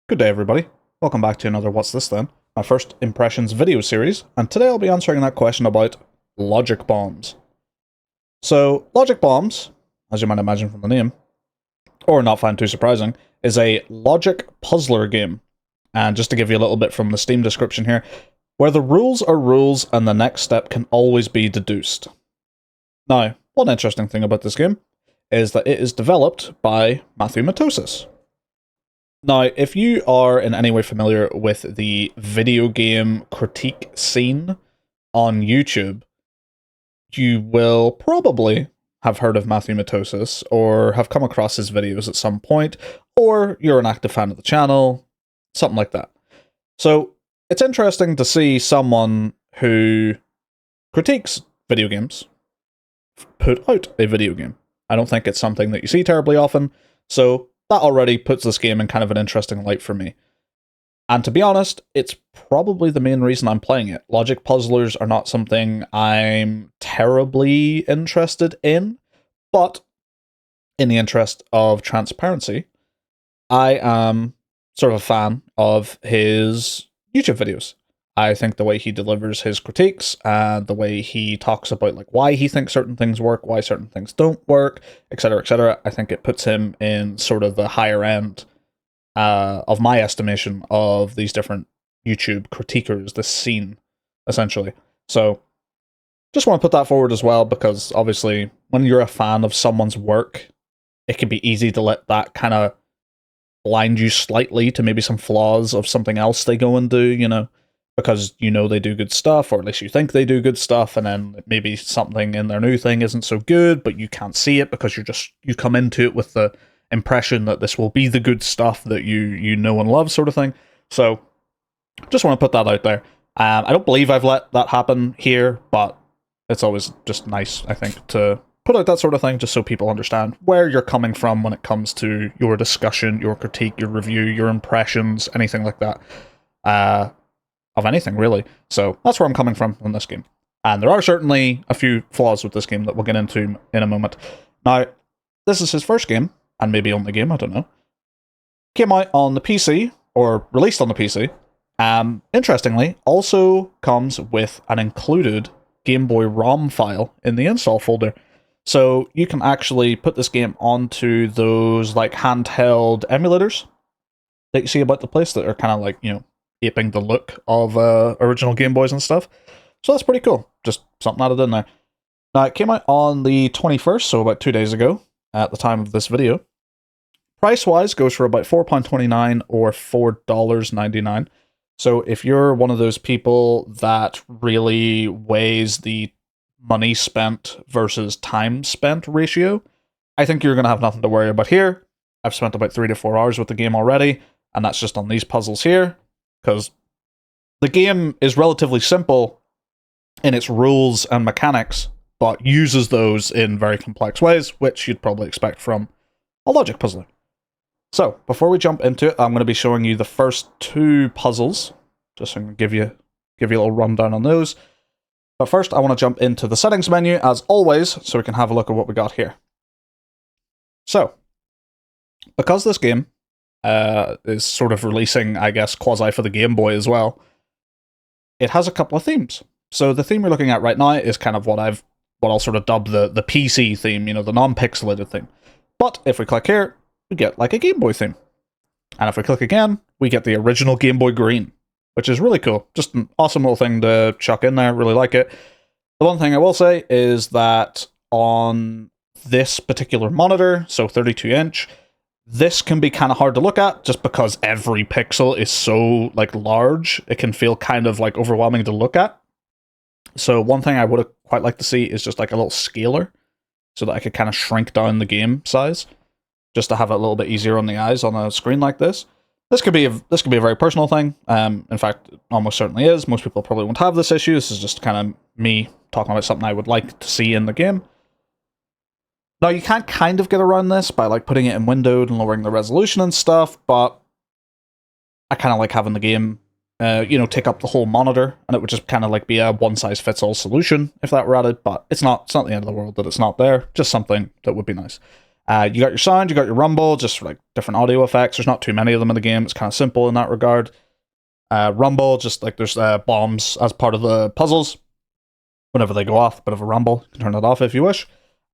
Good day, everybody. Welcome back to another What's This Then? My first impressions video series, and today I'll be answering that question about logic bombs. So, logic bombs, as you might imagine from the name, or not find too surprising, is a logic puzzler game. And just to give you a little bit from the Steam description here, where the rules are rules and the next step can always be deduced. Now, one interesting thing about this game is that it is developed by Matthew Matosis. Now, if you are in any way familiar with the video game critique scene on YouTube, you will probably have heard of Matthew Matosis or have come across his videos at some point, or you're an active fan of the channel, something like that. So it's interesting to see someone who critiques video games put out a video game. I don't think it's something that you see terribly often, so that already puts this game in kind of an interesting light for me. And to be honest, it's probably the main reason I'm playing it. Logic puzzlers are not something I'm terribly interested in, but in the interest of transparency, I am sort of a fan of his YouTube videos. I think the way he delivers his critiques and the way he talks about like why he thinks certain things work, why certain things don't work, etc., I think it puts him in sort of the higher end of my estimation of these different YouTube critiquers, this scene, essentially. So just want to put that forward as well, because obviously when you're a fan of someone's work, it can be easy to let that kind of blind you slightly to maybe some flaws of something else they go and do, you know, because you know they do good stuff, or at least you think they do good stuff, and then maybe something in their new thing isn't so good, but you can't see it because you come into it with the impression that this will be the good stuff that you know and love, sort of thing. So just want to put that out there. I don't believe I've let that happen here, but it's always just nice, I think, to put out that sort of thing just so people understand where you're coming from when it comes to your discussion, your critique, your review, your impressions, anything like that. Of anything, really. So that's where I'm coming from on this game. And there are certainly a few flaws with this game that we'll get into in a moment. Now, this is his first game, and maybe only game, I don't know. Came out on the PC, or released on the PC. Interestingly, also comes with an included Game Boy ROM file in the install folder. So you can actually put this game onto those like handheld emulators that you see about the place that are kind of like, you know, aping the look of original Game Boys and stuff. So that's pretty cool. Just something added in there. Now, it came out on the 21st, so about 2 days ago, at the time of this video. Price-wise, goes for about £4.29 or $4.99. So if you're one of those people that really weighs the money spent versus time spent ratio, I think you're going to have nothing to worry about here. I've spent about 3 to 4 hours with the game already, and that's just on these puzzles here, because the game is relatively simple in its rules and mechanics, but uses those in very complex ways, which you'd probably expect from a logic puzzler. So, before we jump into it, I'm going to be showing you the first two puzzles, just so I can give you a little rundown on those. But first, I want to jump into the settings menu, as always, so we can have a look at what we got here. So, because this game is sort of releasing, I guess, quasi for the Game Boy as well, it has a couple of themes. So the theme you're looking at right now is kind of what I'll sort of dub the PC theme, you know, the non-pixelated theme. But if we click here, we get like a Game Boy theme. And if we click again, we get the original Game Boy Green, which is really cool. Just an awesome little thing to chuck in there, really like it. The one thing I will say is that on this particular monitor, so 32-inch, this can be kind of hard to look at just because every pixel is so like large. It can feel kind of like overwhelming to look at. So one thing I would have quite liked to see is just like a little scaler so that I could kind of shrink down the game size just to have it a little bit easier on the eyes on a screen like this. This could be a very personal thing. In fact, it almost certainly is. Most people probably won't have this issue. This is just kind of me talking about something I would like to see in the game. Now, you can kind of get around this by like putting it in windowed and lowering the resolution and stuff, but I kind of like having the game, you know, take up the whole monitor, and it would just kind of like be a one-size-fits-all solution if that were added, but it's not the end of the world that it's not there, just something that would be nice. You got your sound, you got your rumble, just like different audio effects. There's not too many of them in the game. It's kind of simple in that regard. Rumble, just like there's bombs as part of the puzzles. Whenever they go off, bit of a rumble. You can turn that off if you wish.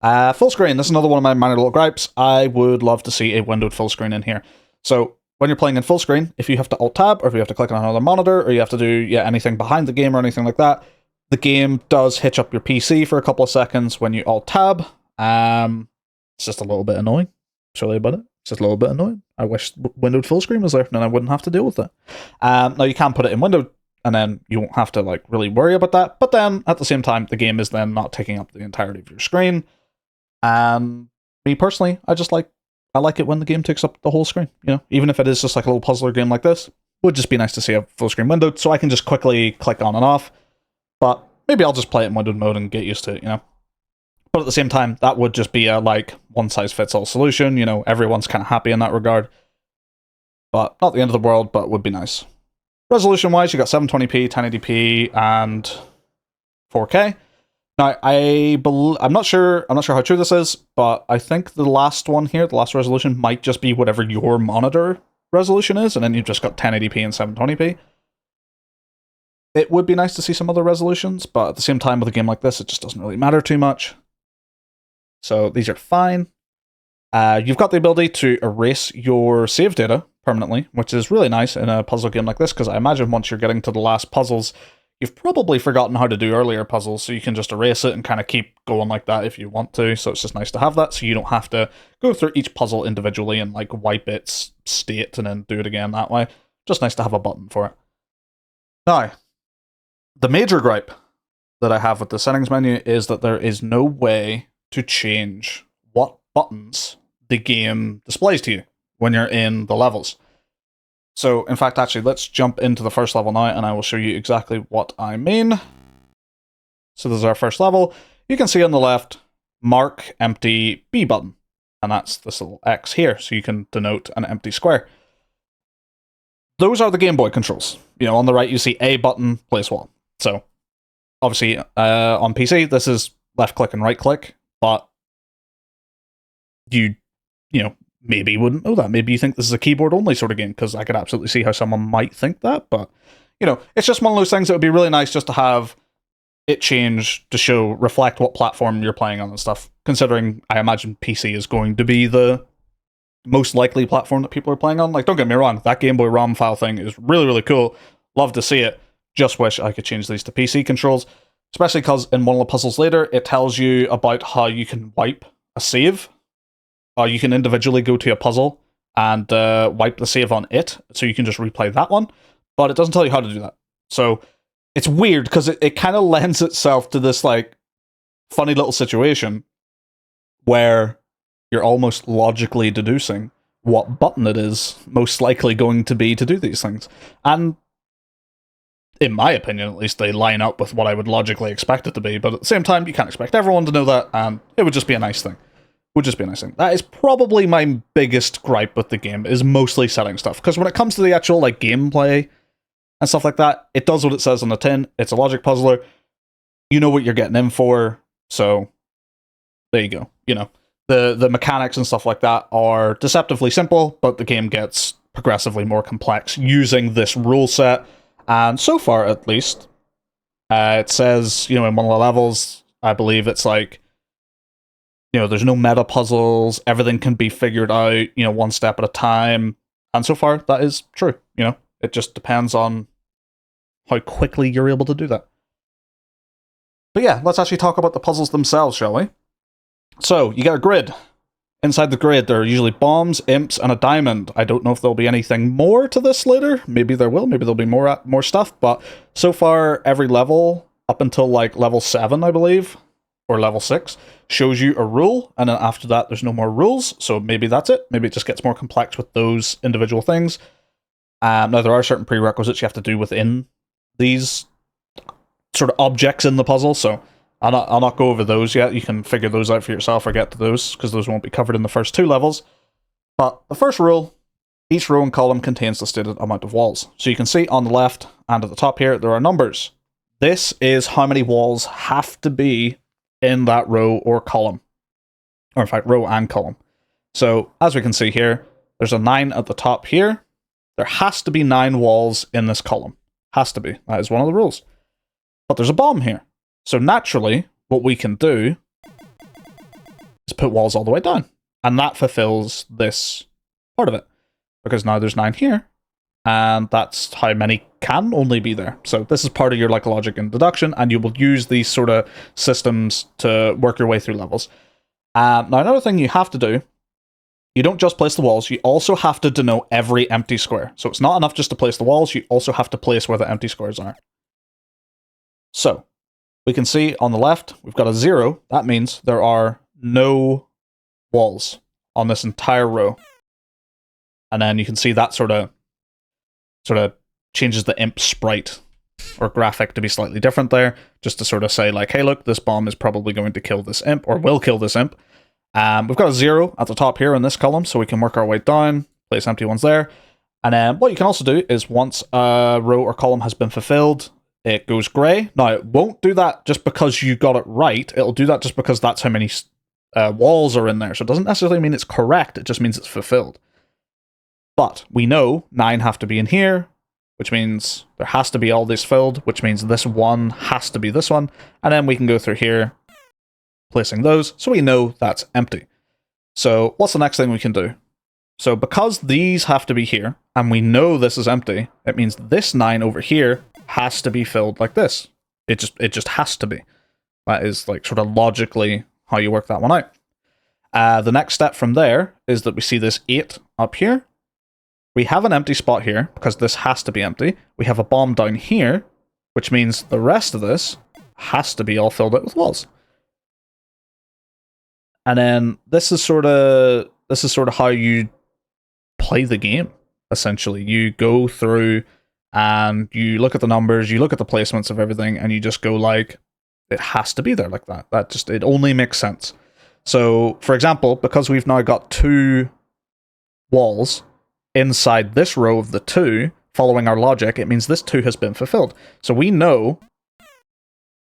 Full screen, this is another one of my minor little gripes. I would love to see a windowed full screen in here. So when you're playing in full screen, if you have to Alt-Tab, or if you have to click on another monitor, or you have to do anything behind the game or anything like that, the game does hitch up your PC for a couple of seconds when you Alt-Tab. It's just a little bit annoying. Sorry about it. It's just a little bit annoying. I wish windowed full screen was there, then I wouldn't have to deal with it. Now you can put it in windowed, and then you won't have to like really worry about that. But then at the same time, the game is then not taking up the entirety of your screen. And me personally, I like it when the game takes up the whole screen. You know, even if it is just like a little puzzler game like this, it would just be nice to see a full screen windowed, so I can just quickly click on and off. But maybe I'll just play it in windowed mode and get used to it. You know. But at the same time, that would just be a like one-size-fits-all solution. You know, everyone's kind of happy in that regard. But not the end of the world, but would be nice. Resolution-wise, you got 720p, 1080p, and 4K. Now, I'm not sure how true this is, but I think the last one here, the last resolution, might just be whatever your monitor resolution is, and then you've just got 1080p and 720p. It would be nice to see some other resolutions, but at the same time, with a game like this, it just doesn't really matter too much. So these are fine. You've got the ability to erase your save data permanently, which is really nice in a puzzle game like this, because I imagine once you're getting to the last puzzles, you've probably forgotten how to do earlier puzzles, so you can just erase it and kind of keep going like that if you want to. So it's just nice to have that, so you don't have to go through each puzzle individually and like wipe its state and then do it again that way. Just nice to have a button for it. Now, the major gripe that I have with the settings menu is that there is no way to change what buttons the game displays to you when you're in the levels. So, in fact, actually, let's jump into the first level now, and I will show you exactly what I mean. So this is our first level. You can see on the left, mark empty B button, and that's this little X here, so you can denote an empty square. Those are the Game Boy controls. You know, on the right, you see A button, place wall. So, obviously, on PC, this is left click and right click, but you know, maybe you wouldn't know that. Maybe you think this is a keyboard-only sort of game, because I could absolutely see how someone might think that, but, you know, it's just one of those things that would be really nice just to have it change to reflect what platform you're playing on and stuff, considering I imagine PC is going to be the most likely platform that people are playing on. Like, don't get me wrong, that Game Boy ROM file thing is really, really cool. Love to see it. Just wish I could change these to PC controls, especially because in one of the puzzles later, it tells you about how you can wipe a save. You can individually go to a puzzle and wipe the save on it, so you can just replay that one, but it doesn't tell you how to do that. So it's weird, because it kind of lends itself to this like funny little situation where you're almost logically deducing what button it is most likely going to be to do these things. And in my opinion, at least, they line up with what I would logically expect it to be, but at the same time, you can't expect everyone to know that, and it would just be a nice thing. That is probably my biggest gripe with the game, is mostly setting stuff. Because when it comes to the actual like gameplay and stuff like that, it does what it says on the tin. It's a logic puzzler. You know what you're getting in for, so there you go. You know, the mechanics and stuff like that are deceptively simple, but the game gets progressively more complex using this rule set. And so far, at least, it says, you know, in one of the levels, I believe it's like, you know, there's no meta puzzles, everything can be figured out, you know, one step at a time. And so far, that is true, you know. It just depends on how quickly you're able to do that. But yeah, let's actually talk about the puzzles themselves, shall we? So, you get a grid. Inside the grid, there are usually bombs, imps, and a diamond. I don't know if there'll be anything more to this later. Maybe there will, maybe there'll be more stuff, but so far, every level, up until like level 7, I believe, or level 6, shows you a rule, and then after that there's no more rules, so maybe that's it. Maybe it just gets more complex with those individual things. Now, there are certain prerequisites you have to do within these sort of objects in the puzzle, so I'll not go over those yet. You can figure those out for yourself or get to those, because those won't be covered in the first 2 levels. But the first rule, each row and column contains the stated amount of walls. So you can see on the left and at the top here, there are numbers. This is how many walls have to be in that row or column. Or in fact, row and column. So as we can see here, there's a 9 at the top here. There has to be 9 walls in this column. Has to be. That is one of the rules. But there's a bomb here. So naturally, what we can do is put walls all the way down. And that fulfills this part of it. Because now there's 9 here. And that's how many can only be there. So this is part of your like logic and deduction, and you will use these sort of systems to work your way through levels. Now another thing you have to do, you don't just place the walls, you also have to denote every empty square. So it's not enough just to place the walls, you also have to place where the empty squares are. So we can see on the left, we've got a 0. That means there are no walls on this entire row. And then you can see that sort of changes the imp sprite or graphic to be slightly different there, just to sort of say like, hey look, this bomb is probably going to kill this imp, or will kill this imp. We've got a 0 at the top here in this column, so we can work our way down, place empty ones there. And then what you can also do is once a row or column has been fulfilled, it goes grey. Now, it won't do that just because you got it right, it'll do that just because that's how many walls are in there. So it doesn't necessarily mean it's correct, it just means it's fulfilled. But we know 9 have to be in here, which means there has to be all these filled, which means this one has to be this one. And then we can go through here, placing those, so we know that's empty. So what's the next thing we can do? So because these have to be here, and we know this is empty, it means this 9 over here has to be filled like this. It just has to be. That is like sort of logically how you work that one out. The next step from there is that we see this 8 up here. We have an empty spot here, because this has to be empty. We have a bomb down here, which means the rest of this has to be all filled out with walls. And then this is sort of how you play the game, essentially. You go through and you look at the numbers, you look at the placements of everything, and you just go like, it has to be there like that. It only makes sense. So, for example, because we've now got 2 walls inside this row of the 2, following our logic, it means this 2 has been fulfilled. So we know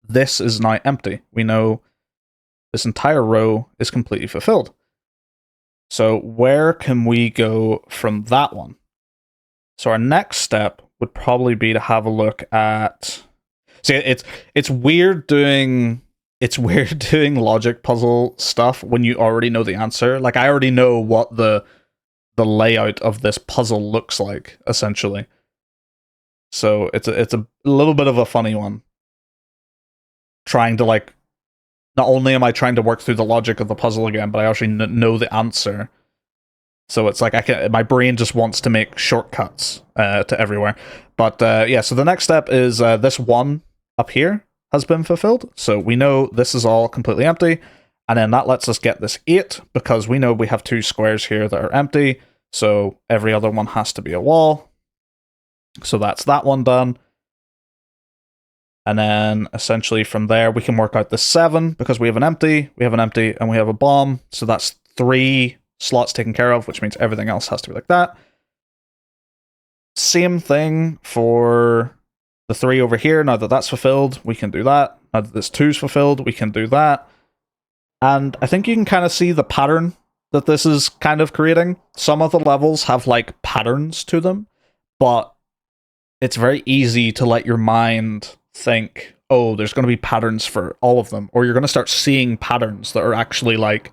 this is now empty. We know this entire row is completely fulfilled. So where can we go from that one? So our next step would probably be to have a look at... See, it's weird doing logic puzzle stuff when you already know the answer. Like, I already know what the layout of this puzzle looks like, essentially. So it's a little bit of a funny one. Trying to, like, not only am I trying to work through the logic of the puzzle again, but I actually know the answer. So it's like my brain just wants to make shortcuts to everywhere. But yeah, so the next step is this 1 up here has been fulfilled. So we know this is all completely empty. And then that lets us get this 8, because we know we have 2 squares here that are empty. So every other one has to be a wall. So that's that one done. And then essentially from there, we can work out the 7, because we have an empty, and we have a bomb. So that's 3 slots taken care of, which means everything else has to be like that. Same thing for the 3 over here. Now that that's fulfilled, we can do that. Now that this 2's fulfilled, we can do that. And I think you can kind of see the pattern that this is kind of creating. Some of the levels have like patterns to them, but it's very easy to let your mind think, oh, there's going to be patterns for all of them, or you're going to start seeing patterns that are actually like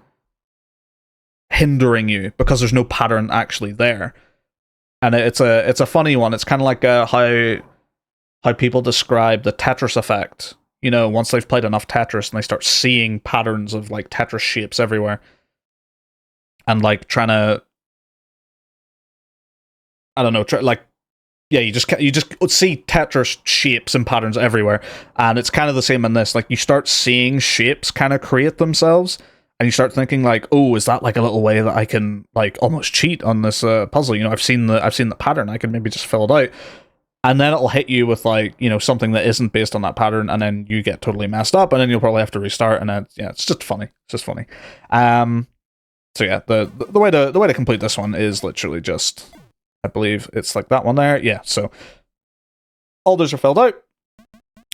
hindering you because there's no pattern actually there. And it's a funny one. It's kind of like how people describe the Tetris effect. You know, once they've played enough Tetris and they start seeing patterns of like Tetris shapes everywhere, and like trying to, I don't know, yeah, you just see Tetris shapes and patterns everywhere, and it's kind of the same in this. Like, you start seeing shapes kind of create themselves, and you start thinking like, oh, is that like a little way that I can like almost cheat on this puzzle? You know, I've seen the pattern. I can maybe just fill it out, and then it'll hit you with like, you know, something that isn't based on that pattern, and then you get totally messed up, and then you'll probably have to restart, and then yeah, it's just funny. It's just funny. So yeah, the way to complete this one is literally just, I believe it's like that one there. Yeah, so all those are filled out,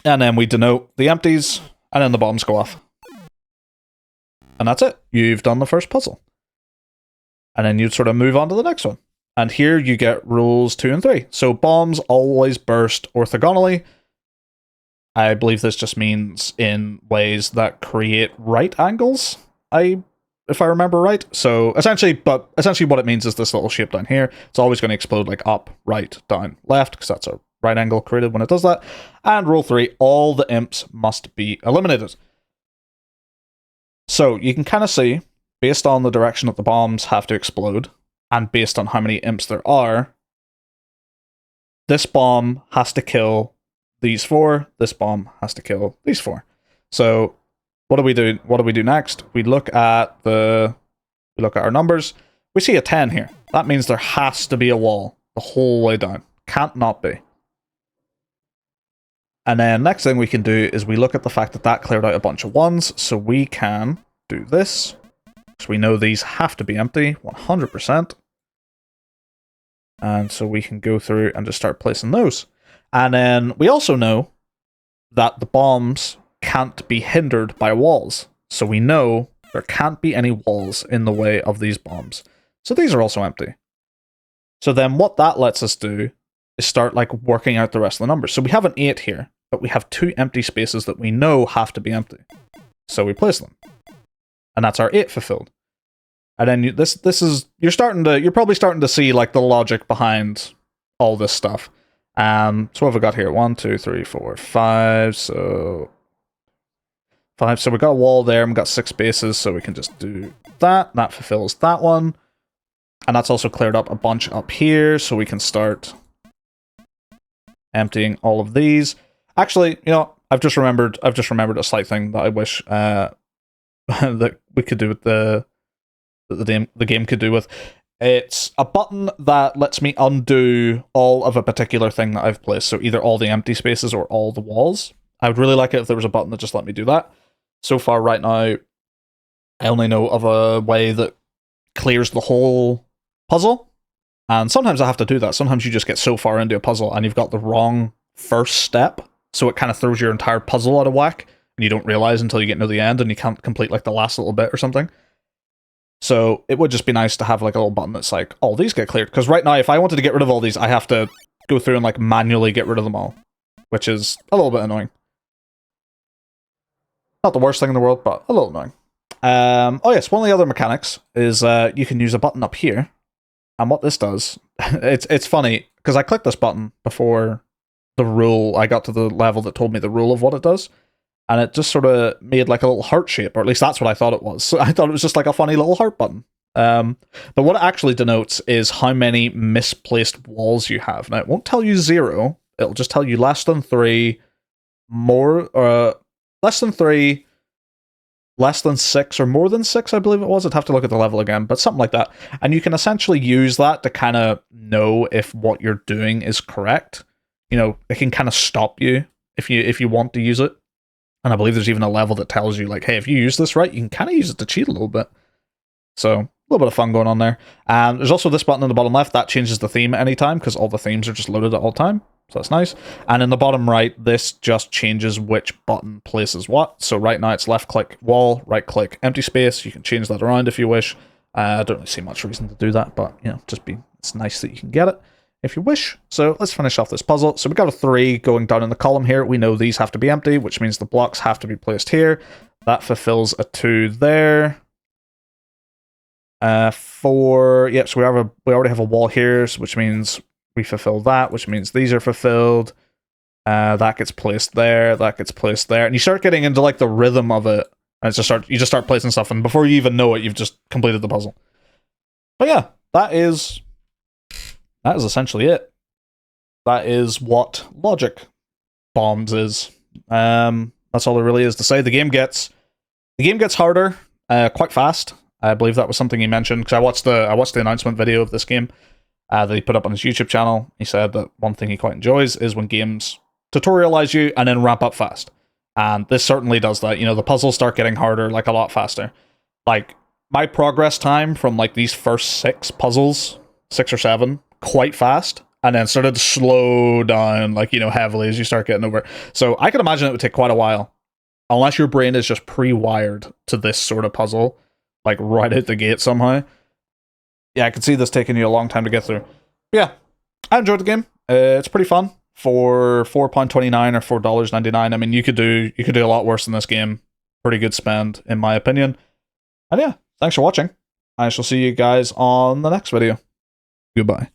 and then we denote the empties, and then the bombs go off. And that's it. You've done the first puzzle. And then you'd sort of move on to the next one. And here you get rules 2 and 3. So bombs always burst orthogonally. I believe this just means in ways that create right angles, if I remember right. So essentially what it means is this little shape down here. It's always going to explode like up, right, down, left, because that's a right angle created when it does that. And rule 3, all the imps must be eliminated. So you can kind of see, based on the direction that the bombs have to explode, and based on how many imps there are, this bomb has to kill these 4, this bomb has to kill these 4. So what do we do? What do we do next? We look at our numbers. We see a 10 here. That means there has to be a wall the whole way down. Can't not be. And then next thing we can do is we look at the fact that that cleared out a bunch of 1s, so we can do this. So we know these have to be empty, 100%. And so we can go through and just start placing those. And then we also know that the bombs can't be hindered by walls. So we know there can't be any walls in the way of these bombs. So these are also empty. So then what that lets us do is start like working out the rest of the numbers. So we have an 8 here, but we have 2 empty spaces that we know have to be empty. So we place them. And that's our 8 fulfilled. And then you're probably starting to see like the logic behind all this stuff. So what have we got here? 1, 2, 3, 4, 5. So 5. So we got a wall there, and we got 6 spaces, so we can just do that. That fulfills that one. And that's also cleared up a bunch up here, so we can start emptying all of these. Actually, you know, I've just remembered a slight thing that I wish that we could do with the game could do with. It's a button that lets me undo all of a particular thing that I've placed. So either all the empty spaces or all the walls. I would really like it if there was a button that just let me do that. So far, right now, I only know of a way that clears the whole puzzle. And sometimes I have to do that. Sometimes you just get so far into a puzzle and you've got the wrong first step. So it kind of throws your entire puzzle out of whack. And you don't realize until you get to the end and you can't complete like the last little bit or something. So it would just be nice to have like a little button that's like, all these get cleared. Because right now, if I wanted to get rid of all these, I have to go through and like manually get rid of them all. Which is a little bit annoying. Not the worst thing in the world, but a little annoying. Oh yes, one of the other mechanics is you can use a button up here. And what this does, it's funny, because I clicked this button before the rule, I got to the level that told me the rule of what it does. And it just sort of made like a little heart shape, or at least that's what I thought it was. So I thought it was just like a funny little heart button. But what it actually denotes is how many misplaced walls you have. Now, it won't tell you 0. It'll just tell you less than 3, less than 3, less than 6, or more than 6, I believe it was. I'd have to look at the level again, but something like that. And you can essentially use that to kind of know if what you're doing is correct. You know, it can kind of stop you if you want to use it. And I believe there's even a level that tells you, like, hey, if you use this right, you can kind of use it to cheat a little bit. So, a little bit of fun going on there. And there's also this button in the bottom left. That changes the theme at any time, because all the themes are just loaded at all time. So that's nice. And in the bottom right, this just changes which button places what. So right now it's left-click wall, right-click empty space. You can change that around if you wish. I don't really see much reason to do that, but, you know, it's nice that you can get it if you wish. So let's finish off this puzzle. So we got a 3 going down in the column here. We know these have to be empty, which means the blocks have to be placed here. That fulfills a 2 there. 4, yep, so we already have a wall here, which means we fulfill that, which means these are fulfilled. That gets placed there, that gets placed there. And you start getting into like the rhythm of it. And you just start placing stuff, and before you even know it, you've just completed the puzzle. But yeah, that is essentially it. That is what logic bombs is. That's all there really is to say. The game gets harder quite fast. I believe that was something he mentioned, because I watched the announcement video of this game that he put up on his YouTube channel. He said that one thing he quite enjoys is when games tutorialize you and then ramp up fast. And this certainly does that. You know, the puzzles start getting harder like a lot faster. Like, my progress time from like these first 6 puzzles, 6 or 7, quite fast, and then started to slow down, like, you know, heavily as you start getting over. So I can imagine it would take quite a while, unless your brain is just pre-wired to this sort of puzzle, like right out the gate somehow. yeah, I could see this taking you a long time to get through. But yeah, I enjoyed the game. It's pretty fun for £4.29 or $4.99. I mean, you could do a lot worse in this game. Pretty good spend, in my opinion. And yeah, thanks for watching. I shall see you guys on the next video. Goodbye.